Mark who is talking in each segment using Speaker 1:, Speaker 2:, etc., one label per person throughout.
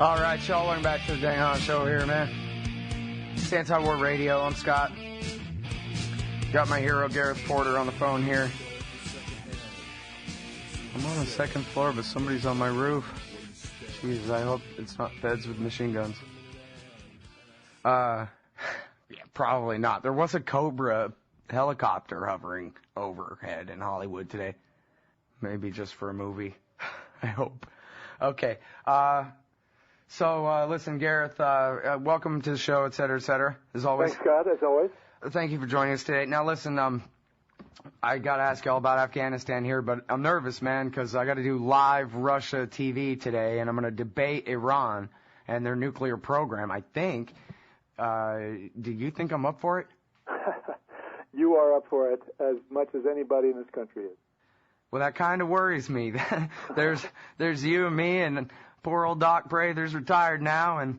Speaker 1: All right, y'all, welcome back to the Dang On Show here, man. It's Antiwar Radio. I'm Scott. Got my hero, Gareth Porter, on the phone here. I'm on the second floor, but somebody's on my roof. Jesus, I hope it's not feds with machine guns. Yeah, probably not. There was a Cobra helicopter hovering overhead in Hollywood today. Maybe just for a movie. I hope. Okay. So listen, Gareth, welcome to the show, et cetera, as always.
Speaker 2: Thanks, Scott, as always.
Speaker 1: Thank you for joining us today. Now, listen, I got to ask you all about Afghanistan here, but I'm nervous, man, because I got to do live Russia TV today, and I'm going to debate Iran and their nuclear program, I think. Do you think I'm up for it?
Speaker 2: You are up for it as much as anybody in this country is.
Speaker 1: Well, that kind of worries me. There's you and me, and poor old Doc Prather's retired now, and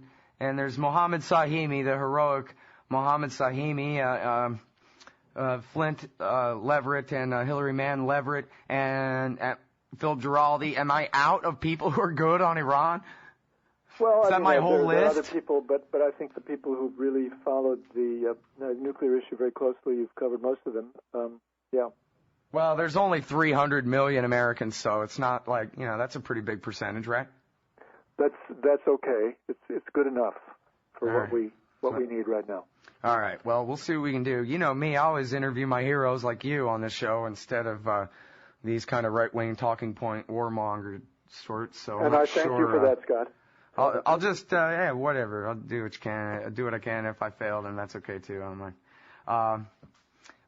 Speaker 1: there's Mohammed Sahimi, the heroic Mohammed Sahimi, Flint Leverett, and Hillary Mann Leverett, and Phil Giraldi. Am I out of people who are good on Iran?
Speaker 2: Well,
Speaker 1: Is that my whole list?
Speaker 2: There are other people, but I think the people who've really followed the nuclear issue very closely, you've covered most of them. Yeah.
Speaker 1: Well, there's only 300 million Americans, so it's not like, that's a pretty big percentage, right?
Speaker 2: That's okay. It's good enough for what we need right now.
Speaker 1: All right. Well, we'll see what we can do. You know me, I always interview my heroes like you on this show instead of these kind of right-wing talking point warmonger sorts. So
Speaker 2: and I thank you for that, Scott.
Speaker 1: I'll just whatever. I'll do what you can. I'll do what I can. If I fail, then that's okay too. I don't mind.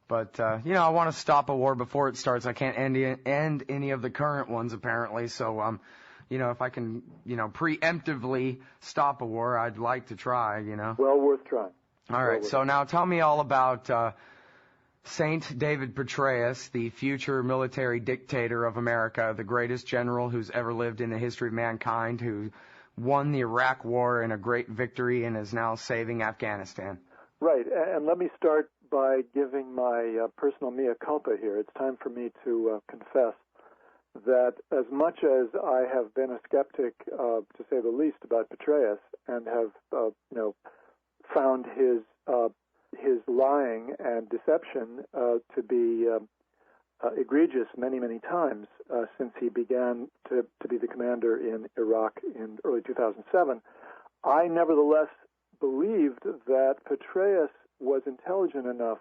Speaker 1: But I want to stop a war before it starts. I can't end any of the current ones apparently. So if I can, preemptively stop a war, I'd like to try.
Speaker 2: Well worth trying.
Speaker 1: All right. So now tell me all about Saint David Petraeus, the future military dictator of America, the greatest general who's ever lived in the history of mankind, who won the Iraq War in a great victory and is now saving Afghanistan.
Speaker 2: Right. And let me start by giving my personal mea culpa here. It's time for me to confess that as much as I have been a skeptic, to say the least, about Petraeus and have, found his lying and deception to be egregious many, many times since he began to be the commander in Iraq in early 2007, I nevertheless believed that Petraeus was intelligent enough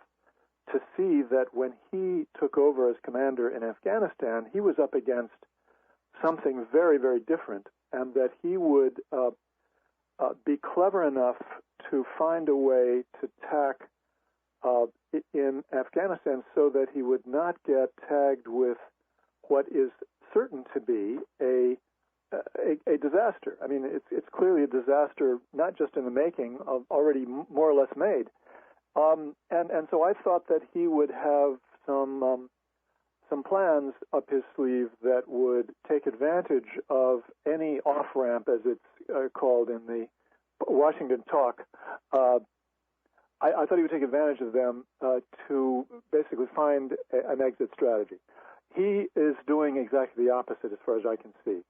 Speaker 2: to see that when he took over as commander in Afghanistan, he was up against something very, very different, and that he would be clever enough to find a way to tack in Afghanistan so that he would not get tagged with what is certain to be a disaster. I mean, it's clearly a disaster, not just in the making, of already more or less made. And so I thought that he would have some plans up his sleeve that would take advantage of any off-ramp, as it's called in the Washington talk. I thought he would take advantage of them to basically find an exit strategy. He is doing exactly the opposite as far as I can see.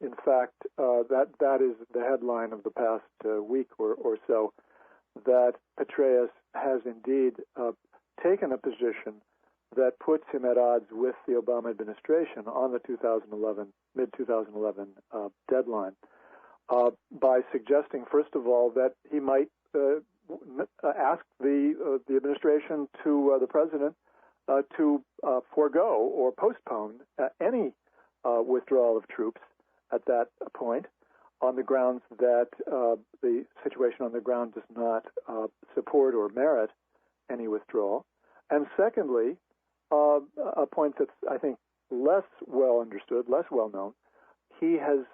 Speaker 2: In fact, that is the headline of the past week or so, that Petraeus has indeed taken a position that puts him at odds with the Obama administration on the mid-2011 deadline, by suggesting, first of all, that he might ask the administration to the president to forego or postpone any withdrawal of troops at that point, on the grounds that the situation on the ground does not support or merit any withdrawal. And secondly, a point that's, I think, less well understood, less well known, he has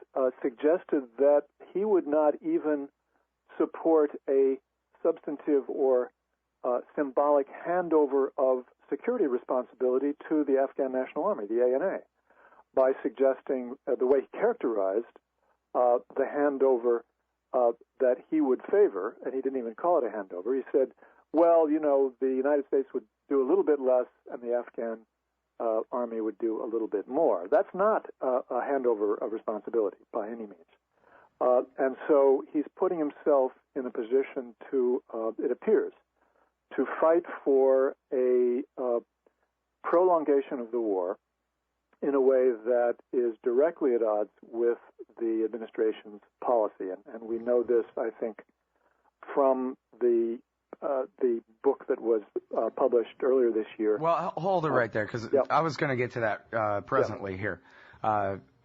Speaker 2: suggested that he would not even support a substantive or symbolic handover of security responsibility to the Afghan National Army, the ANA, by suggesting the way he characterized the handover that he would favor, and he didn't even call it a handover. He said, well, the United States would do a little bit less and the Afghan Army would do a little bit more. That's not a handover of responsibility by any means. And so he's putting himself in a position to, it appears, to fight for a prolongation of the war in a way that is directly at odds with the administration's policy. And we know this, I think, from the book that was published earlier this year.
Speaker 1: Well, hold it right there, because I was going to get to that presently here.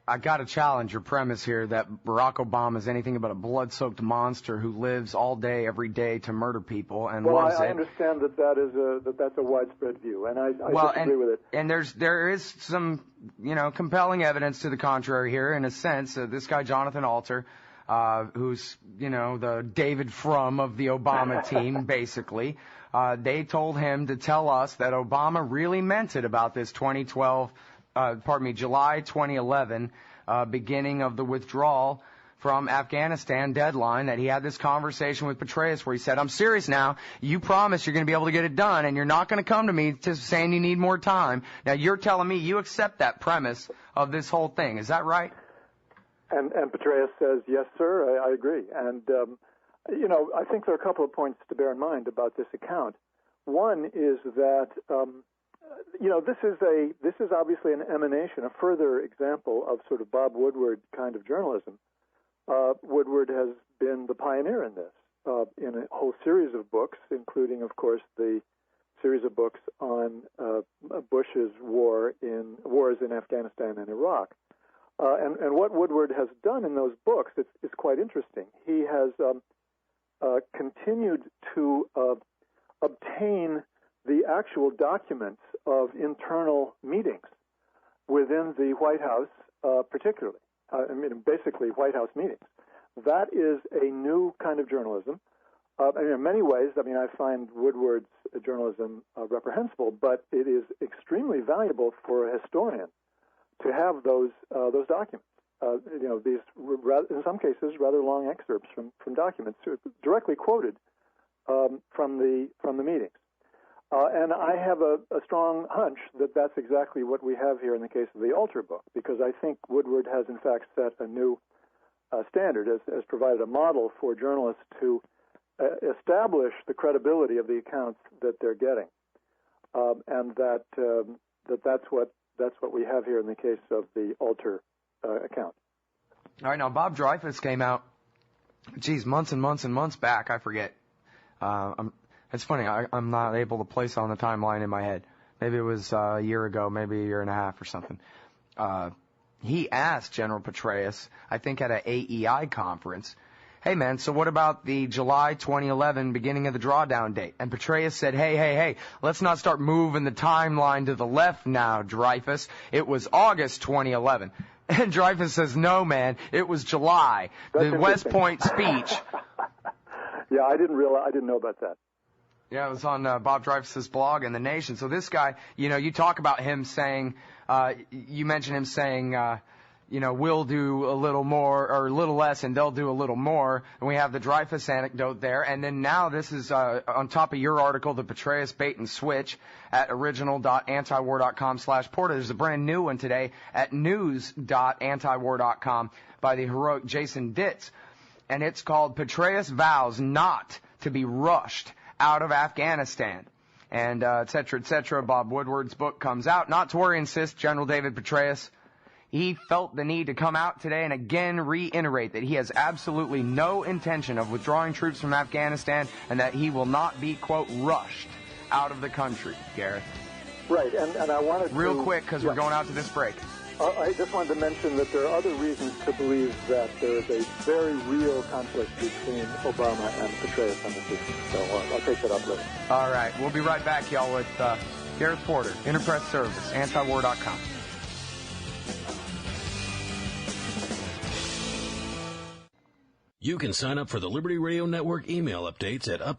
Speaker 1: I got to challenge your premise here that Barack Obama is anything but a blood-soaked monster who lives all day, every day to murder people and loves it.
Speaker 2: I understand that's a widespread view, and I disagree with it.
Speaker 1: And there is some, compelling evidence to the contrary here, in a sense. This guy, Jonathan Alter, who's, the David Frum of the Obama team, basically, they told him to tell us that Obama really meant it about this July 2011, beginning of the withdrawal from Afghanistan deadline, that he had this conversation with Petraeus where he said, I'm serious now. You promise you're going to be able to get it done, and you're not going to come to me saying you need more time. Now, you're telling me you accept that premise of this whole thing. Is that right?
Speaker 2: And Petraeus says, yes, sir, I agree. And, I think there are a couple of points to bear in mind about this account. One is that this is obviously an emanation, a further example of sort of Bob Woodward kind of journalism. Woodward has been the pioneer in this, in a whole series of books, including, of course, the series of books on Bush's wars in Afghanistan and Iraq. And what Woodward has done in those books is quite interesting. He has continued to obtain the actual documents of internal meetings within the White House, particularly. Basically White House meetings. That is a new kind of journalism. In many ways, I find Woodward's journalism reprehensible, but it is extremely valuable for a historian to have those documents. These, in some cases, rather long excerpts from documents directly quoted from the meetings. And I have a strong hunch that that's exactly what we have here in the case of the Alter book, because I think Woodward has, in fact, set a new standard, has provided a model for journalists to establish the credibility of the accounts that they're getting, and that's what we have here in the case of the Alter account.
Speaker 1: All right, now Bob Dreyfus came out, months and months and months back. I forget. It's funny, I'm not able to place on the timeline in my head. Maybe it was a year ago, maybe a year and a half or something. He asked General Petraeus, I think at an AEI conference, hey man, so what about the July 2011 beginning of the drawdown date? And Petraeus said, hey, let's not start moving the timeline to the left now, Dreyfus. It was August 2011. And Dreyfus says, no man, it was July.
Speaker 2: That's
Speaker 1: the West Point speech.
Speaker 2: Yeah, I didn't know about that.
Speaker 1: Yeah, it was on Bob Dreyfus's blog in The Nation. So this guy, you talk about him saying, you mention him saying, we'll do a little more or a little less and they'll do a little more. And we have the Dreyfus anecdote there. And then now this is on top of your article, the Petraeus bait and switch at original.antiwar.com/Porter. There's a brand new one today at news.antiwar.com by the heroic Jason Ditz. And it's called Petraeus Vows Not to be Rushed Out of Afghanistan. And et cetera, Bob Woodward's book comes out. Not to worry, insists General David Petraeus. He felt the need to come out today and again reiterate that he has absolutely no intention of withdrawing troops from Afghanistan and that he will not be, quote, rushed out of the country, Gareth.
Speaker 2: Right, and I wanted
Speaker 1: real quick, because we're going out to this break.
Speaker 2: I just wanted to mention that there are other reasons to believe that there is a very real conflict between Obama and Petraeus on this issue. So I'll take that up later.
Speaker 1: All right. We'll be right back, y'all, with Gareth Porter, Interpress Service, Antiwar.com.
Speaker 3: You can sign up for the Liberty Radio Network email updates at